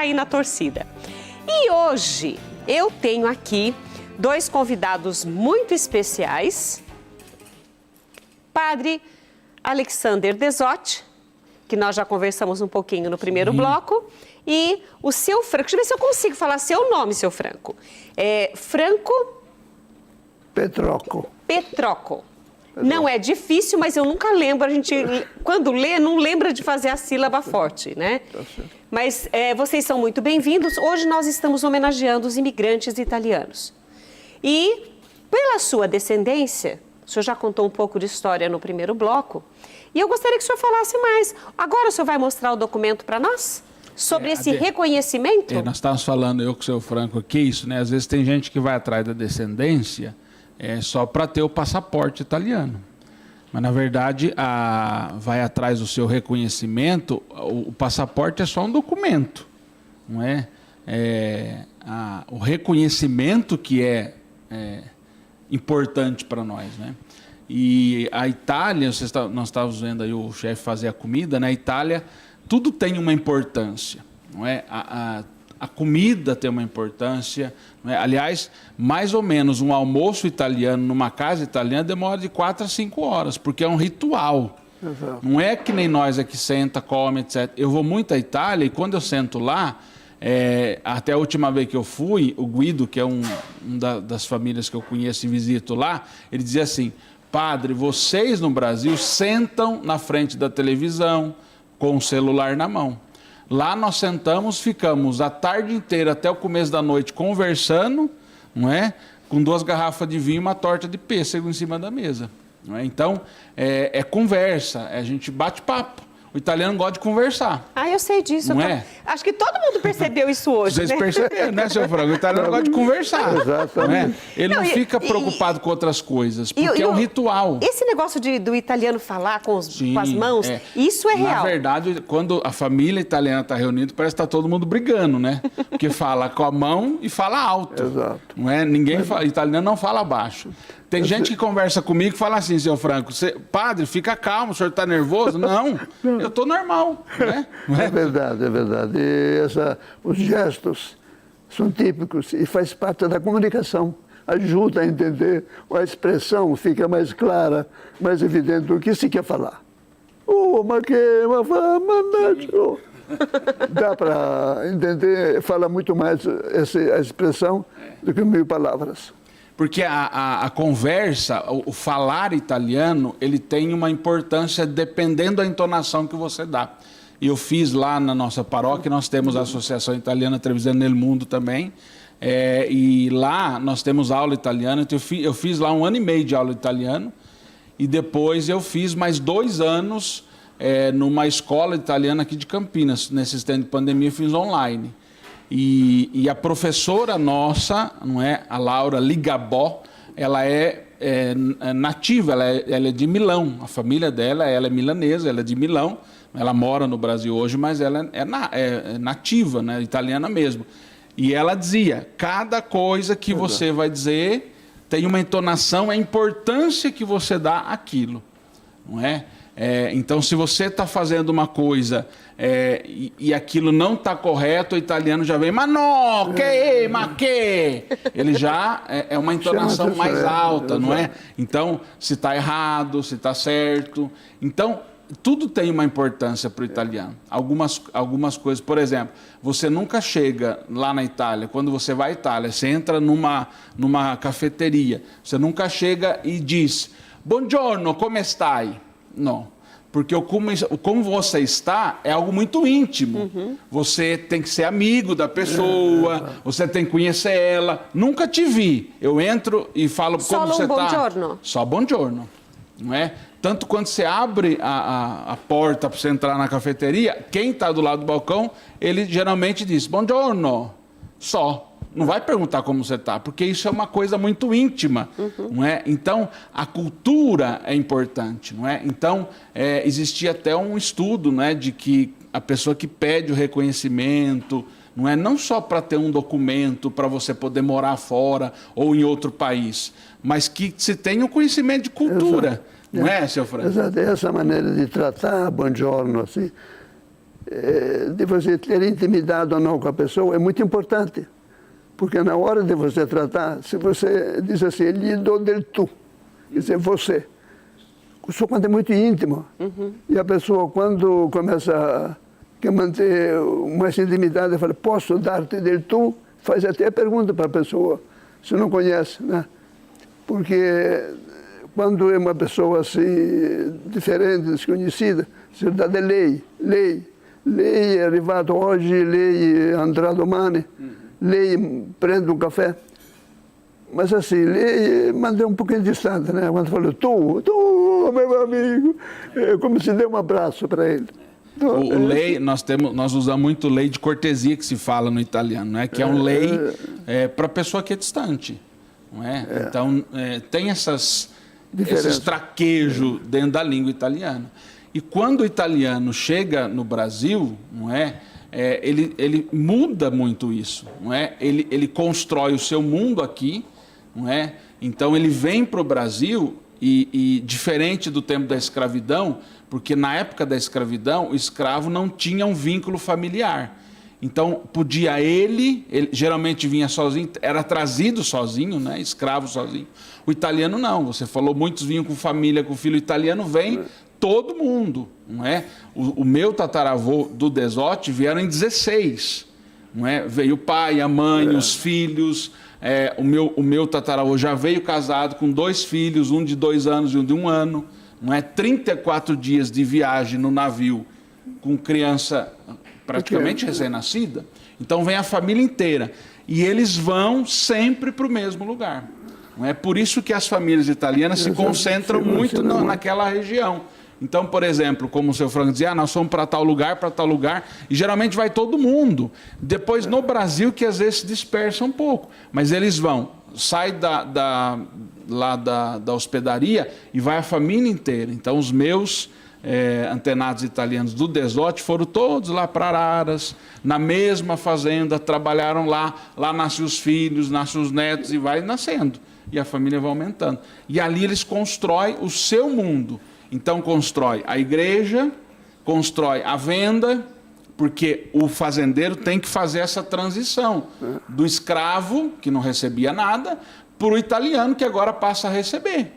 aí na torcida. E hoje eu tenho aqui dois convidados muito especiais. Padre Alexander Desotti, que nós já conversamos um pouquinho no primeiro bloco, e o seu Franco. Deixa eu ver se eu consigo falar seu nome, seu Franco. Franco... Petrocco. Petrocco. Não é difícil, mas eu nunca lembro. A gente, quando lê, não lembra de fazer a sílaba forte, né? Mas vocês são muito bem-vindos. Hoje nós estamos homenageando os imigrantes italianos. E, pela sua descendência, o senhor já contou um pouco de história no primeiro bloco, e eu gostaria que o senhor falasse mais. Agora o senhor vai mostrar o documento para nós? Sobre esse reconhecimento? Nós estávamos falando, eu com o seu Franco aqui, isso, né? Às vezes tem gente que vai atrás da descendência só para ter o passaporte italiano. Mas, na verdade, vai atrás do seu reconhecimento, o passaporte é só um documento, não é? O reconhecimento que é importante para nós, né? E a Itália, nós estávamos vendo aí o chefe fazer a comida, na Itália, tudo tem uma importância, não é? A comida tem uma importância, não é? Aliás, mais ou menos um almoço italiano numa casa italiana demora de 4 a 5 horas, porque é um ritual. Exato. Não é que nem nós aqui senta, come, etc. Eu vou muito à Itália e quando eu sento lá, até a última vez que eu fui, o Guido, que é das famílias que eu conheço e visito lá, ele dizia assim: padre, vocês no Brasil sentam na frente da televisão com o celular na mão. Lá nós sentamos, ficamos a tarde inteira até o começo da noite conversando, não é? Com 2 garrafas de vinho e uma torta de pêssego em cima da mesa. Não é? Então, conversa, a gente bate papo. O italiano gosta de conversar. Eu sei disso. Acho que todo mundo percebeu isso hoje. Vocês perceberam, né, seu Franco? O italiano gosta de conversar. Exatamente. Ele não fica preocupado com outras coisas, porque é um ritual. Esse negócio do italiano falar com as mãos, isso é real. Na verdade, quando a família italiana está reunida, parece que está todo mundo brigando, né? Porque fala com a mão e fala alto. Exato. Não é? Italiano não fala baixo. Tem gente que conversa comigo e fala assim, seu Franco, padre, fica calmo, o senhor está nervoso? Não, eu estou normal. Né? É verdade, é verdade. E os gestos são típicos e faz parte da comunicação. Ajuda a entender, a expressão fica mais clara, mais evidente do que se quer falar. Dá para entender, fala muito mais a expressão do que 1000 palavras. Porque a conversa, o falar italiano, ele tem uma importância dependendo da entonação que você dá. E eu fiz lá na nossa paróquia, nós temos a Associação Italiana Trevisan nel Mundo também, e lá nós temos aula italiana, então eu fiz lá 1 ano e meio de aula italiano, e depois eu fiz mais 2 anos numa escola italiana aqui de Campinas. Nesse tempo de pandemia eu fiz online. E a professora nossa, não é, a Laura Ligabó, ela é nativa, ela é de Milão. A família dela, ela é milanesa, ela é de Milão. Ela mora no Brasil hoje, mas ela é nativa, né, italiana mesmo. E ela dizia, cada coisa que você vai dizer tem uma entonação, a importância que você dá àquilo, não é? Então, se você está fazendo uma coisa e aquilo não está correto, o italiano já vem, mas não, que? Ele já é uma entonação mais alta, não é? Então, se está errado, se está certo. Então, tudo tem uma importância para o italiano. Algumas coisas, por exemplo, você nunca chega lá na Itália, quando você vai à Itália, você entra numa cafeteria, você nunca chega e diz, buongiorno, come stai? Não, porque como você está é algo muito íntimo. Você tem que ser amigo da pessoa, você tem que conhecer ela. Nunca te vi. Eu entro e falo como você está. Só buongiorno? Só buongiorno, não é? Tanto quando você abre a porta para você entrar na cafeteria, quem está do lado do balcão, ele geralmente diz, buongiorno, só. Não vai perguntar como você está, porque isso é uma coisa muito íntima, não é? Então, a cultura é importante, não é? Então, existia até um estudo, não é, de que a pessoa que pede o reconhecimento, não só para ter um documento para você poder morar fora ou em outro país, mas que se tenha um conhecimento de cultura, não é, seu Franco? Exato, essa maneira de tratar buongiorno, assim, de você ter intimidade ou não com a pessoa é muito importante. Porque na hora de você tratar, se você diz assim, lhe dou del tu, quer dizer, você. Isso quando é muito íntimo. E a pessoa, quando começa a manter mais intimidade, fala, posso dar-te del tu? Faz até a pergunta para a pessoa, se não conhece, né? Porque quando é uma pessoa assim, diferente, desconhecida, você dá de lei. Lei é arrivato hoje, lei é andrà domani, lei prende um café. Mas assim, lei mandei um pouquinho distante, né? Quando falou, tu, meu amigo, é como se deu um abraço para ele. O lei, nós usamos muito lei de cortesia, que se fala no italiano, né? Que é um lei para a pessoa que é distante. Não é? Então, tem esses traquejos dentro da língua italiana. E quando o italiano chega no Brasil, não é? Ele muda muito isso. Não é? Ele constrói o seu mundo aqui, não é? Então, ele vem para o Brasil e, diferente do tempo da escravidão, porque na época da escravidão, o escravo não tinha um vínculo familiar. Então, podia ele geralmente vinha sozinho, era trazido sozinho, né? Escravo sozinho. O italiano não, você falou, muitos vinham com família, com filho. O italiano vem todo mundo, não é? O meu tataravô do Desotti vieram em 16, não é? Veio o pai, a mãe, os filhos. O meu tataravô já veio casado com 2 filhos, um de 2 anos e um de 1 ano. Não é? 34 dias de viagem no navio com criança praticamente recém-nascida. Então vem a família inteira. E eles vão sempre para o mesmo lugar. Não é? Por isso que as famílias italianas se concentram muito naquela região. Então, por exemplo, como o seu Franco dizia, nós fomos para tal lugar, e geralmente vai todo mundo. Depois, no Brasil, que às vezes se dispersa um pouco. Mas eles vão, sai da hospedaria e vai a família inteira. Então, os meus antenados italianos do Desotti foram todos lá para Araras, na mesma fazenda, trabalharam lá nascem os filhos, nascem os netos e vai nascendo. E a família vai aumentando. E ali eles constroem o seu mundo. Então, constrói a igreja, constrói a venda, porque o fazendeiro tem que fazer essa transição do escravo, que não recebia nada, para o italiano, que agora passa a receber.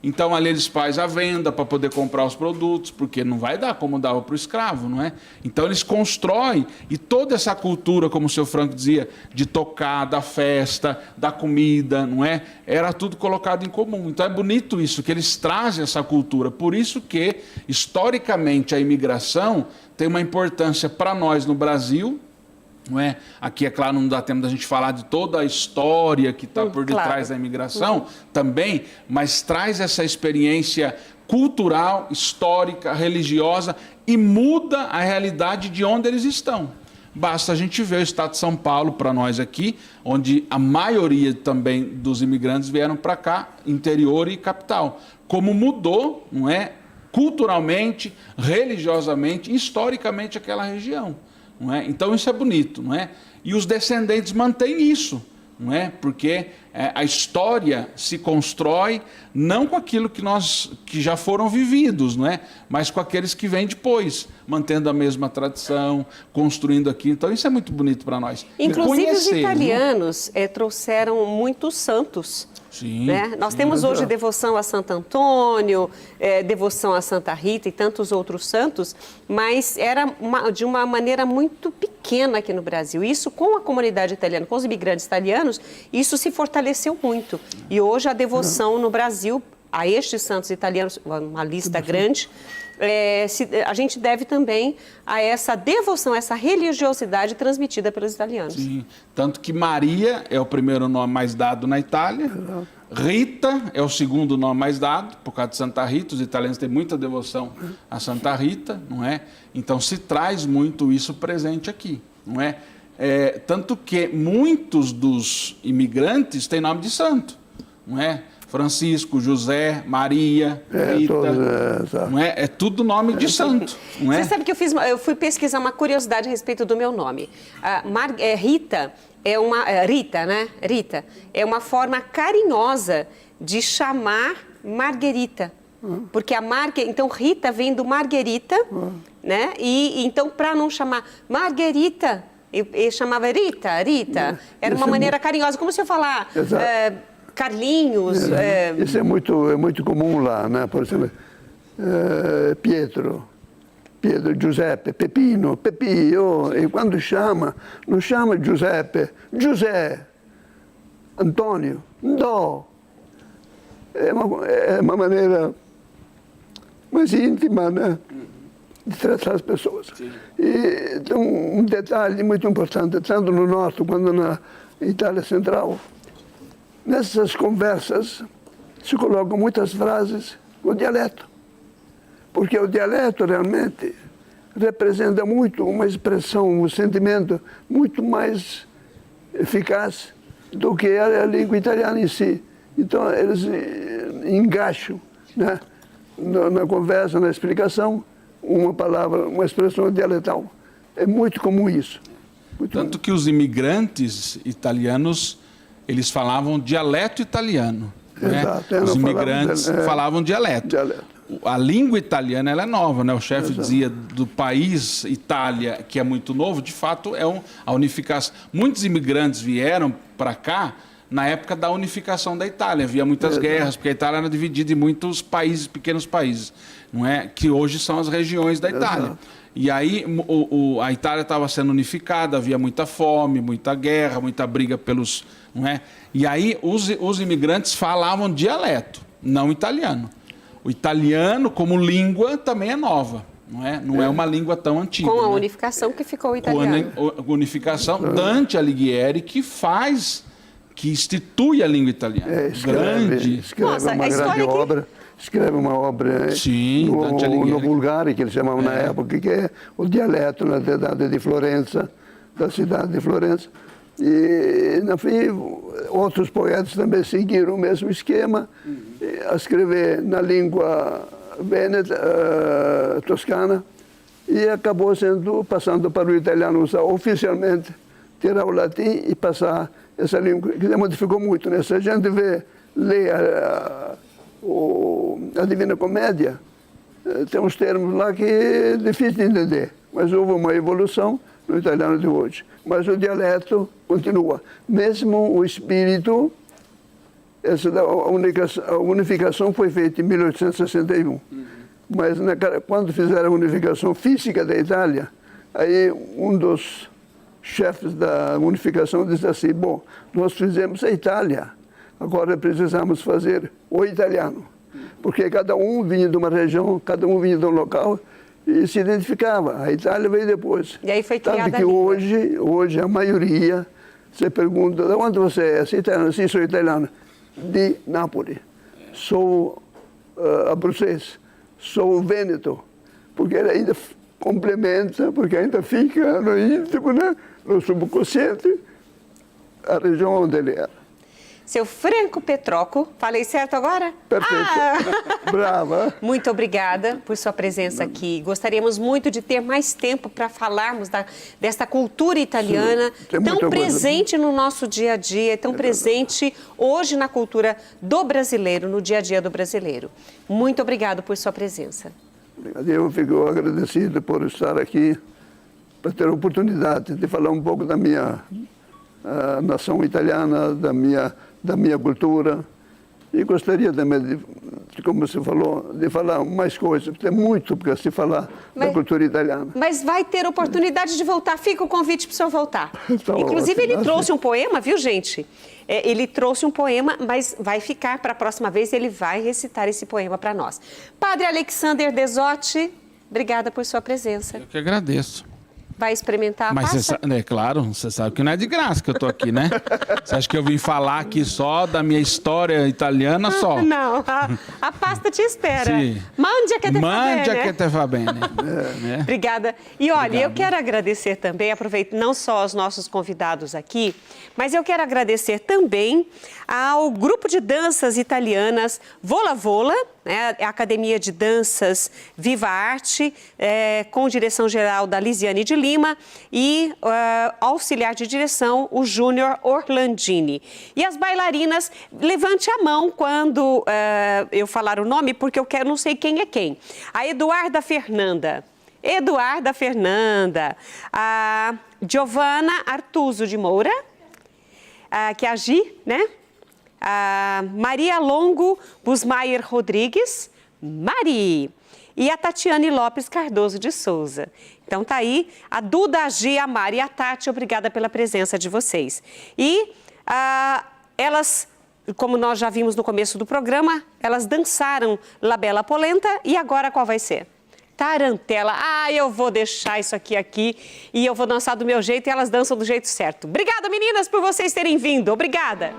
Então, ali eles fazem a venda para poder comprar os produtos, porque não vai dar como dava para o escravo, não é? Então, eles constroem, e toda essa cultura, como o seu Franco dizia, de tocar, da festa, da comida, não é? Era tudo colocado em comum. Então, é bonito isso, que eles trazem essa cultura. Por isso que, historicamente, a imigração tem uma importância para nós no Brasil. Não é? Aqui, é claro, não dá tempo da gente falar de toda a história que está por detrás da imigração também, mas traz essa experiência cultural, histórica, religiosa e muda a realidade de onde eles estão. Basta a gente ver o estado de São Paulo para nós aqui, onde a maioria também dos imigrantes vieram para cá, interior e capital. Como mudou, não é? Culturalmente, religiosamente, historicamente aquela região. Não é? Então isso é bonito, não é? E os descendentes mantêm isso, não é? Porque a história se constrói não com aquilo que já foram vividos, não é? Mas com aqueles que vêm depois, mantendo a mesma tradição, construindo aqui. Então isso é muito bonito para nós. Inclusive os italianos trouxeram muitos santos. Sim, né? Nós temos hoje devoção a Santo Antônio, devoção a Santa Rita e tantos outros santos, mas era de uma maneira muito pequena aqui no Brasil. Isso com a comunidade italiana, com os imigrantes italianos, isso se fortaleceu muito. E hoje a devoção no Brasil a estes santos italianos, uma lista grande, a gente deve também a essa devoção, a essa religiosidade transmitida pelos italianos. Sim, tanto que Maria é o primeiro nome mais dado na Itália, Rita é o segundo nome mais dado, por causa de Santa Rita. Os italianos têm muita devoção a Santa Rita, não é? Então se traz muito isso presente aqui, não é? Tanto que muitos dos imigrantes têm nome de santo, não é? Francisco, José, Maria, Rita, não é? É tudo nome de santo, não é? Você sabe que eu fui pesquisar uma curiosidade a respeito do meu nome. Rita Rita, né? Rita é uma forma carinhosa de chamar Margherita. Porque a então Rita vem do Margherita, né? E então, para não chamar Margherita, eu chamava Rita. Era uma maneira carinhosa, como se eu falar Carlinhos. Isso é muito comum lá, né? Por exemplo, Pietro, Giuseppe, Pepino, Pepio. E quando chama, não chama Giuseppe, José, Antônio, Dó. É uma maneira mais íntima, né, de tratar as pessoas. Sim. E tem um detalhe muito importante, tanto no norte quanto na Itália Central. Nessas conversas se colocam muitas frases com dialeto, porque o dialeto realmente representa muito uma expressão, um sentimento muito mais eficaz do que a língua italiana em si. Então, eles engaixam, né, na conversa, na explicação, uma palavra, uma expressão dialetal. É muito comum isso. Tanto que os imigrantes italianos, eles falavam dialeto italiano. Exato. Né? Os imigrantes falavam dialeto. A língua italiana ela é nova, né? O chefe dizia do país Itália, que é muito novo, de fato é a unificação. Muitos imigrantes vieram para cá na época da unificação da Itália. Havia muitas guerras, porque a Itália era dividida em muitos países, pequenos países, não é? Que hoje são as regiões da Itália. E aí a Itália estava sendo unificada, havia muita fome, muita guerra, muita briga pelos... Não é? E aí os imigrantes falavam dialeto, não italiano. O italiano, como língua, também é nova. Não é uma língua tão antiga. Com a unificação que ficou o italiano. Com a unificação, Dante Alighieri, que institui a língua italiana. Escreve uma obra Sim, no vulgare, que eles chamavam na época, que é o dialeto na cidade de Florença, da cidade de Florença. E, no fim, outros poetas também seguiram o mesmo esquema, a escrever na língua vêneta, toscana, e acabou passando para o italiano usar oficialmente, tirar o latim e passar essa língua, que modificou muito, né? Se a gente lê a Divina Comédia, tem uns termos lá que é difícil de entender, mas houve uma evolução no italiano de hoje. Mas o dialeto continua. Mesmo o espírito, a unificação foi feita em 1861. Mas quando fizeram a unificação física da Itália, aí um dos chefes da unificação disse assim, bom, nós fizemos a Itália, agora precisamos fazer o italiano. Porque cada um vinha de uma região, cada um vinha de um local, e se identificava. A Itália veio depois. E aí foi criada Tanto que hoje a maioria, você pergunta, de onde você é? Você é italiano? Sim, sou italiano. De Nápoles. Sou abruzzese. Sou vêneto. Porque ele ainda complementa, porque ainda fica no íntimo, né? No subconsciente, a região onde ele era. Seu Franco Petrocco, falei certo agora? Perfeito. Brava. Muito obrigada por sua presença aqui. Gostaríamos muito de ter mais tempo para falarmos desta cultura italiana, tão presente no nosso dia a dia, tão presente hoje na cultura do brasileiro, no dia a dia do brasileiro. Muito obrigado por sua presença. Eu fico agradecido por estar aqui, para ter a oportunidade de falar um pouco da minha nação italiana, da minha cultura. E gostaria também, como você falou, de falar mais coisas. Tem muito para se falar da cultura italiana. Mas vai ter oportunidade de voltar. Fica o convite para o senhor voltar. Tá Inclusive, ótimo. ele trouxe um poema, viu, gente? Ele trouxe um poema, mas vai ficar para a próxima vez, ele vai recitar esse poema para nós. Padre Alexander Desotti, obrigada por sua presença. Eu que agradeço. Vai experimentar a pasta? Mas, claro, você sabe que não é de graça que eu estou aqui, né? Você acha que eu vim falar aqui só da minha história italiana só? Não, a pasta te espera. Sim. Mangia che te fa bene. Mangia che te fa bene. Obrigada. E olha, eu quero agradecer também, aproveito não só aos nossos convidados aqui, mas eu quero agradecer também ao grupo de danças italianas Vola Vola, né, a Academia de Danças Viva Arte, com direção geral da Lisiane de Lima e auxiliar de direção, o Júnior Orlandini. E as bailarinas, levante a mão quando eu falar o nome, porque eu não sei quem é quem. A Eduarda Fernanda, a Giovana Artuso de Moura, que é a Gi, né? A Maria Longo Busmaier Rodrigues, Mari, e a Tatiane Lopes Cardoso de Souza. Então tá aí a Duda, a Gi, a Mari e a Tati, obrigada pela presença de vocês. E elas, como nós já vimos no começo do programa, elas dançaram La Bella Polenta e agora qual vai ser? Tarantela. Eu vou deixar isso aqui e eu vou dançar do meu jeito e elas dançam do jeito certo. Obrigada, meninas, por vocês terem vindo. Obrigada.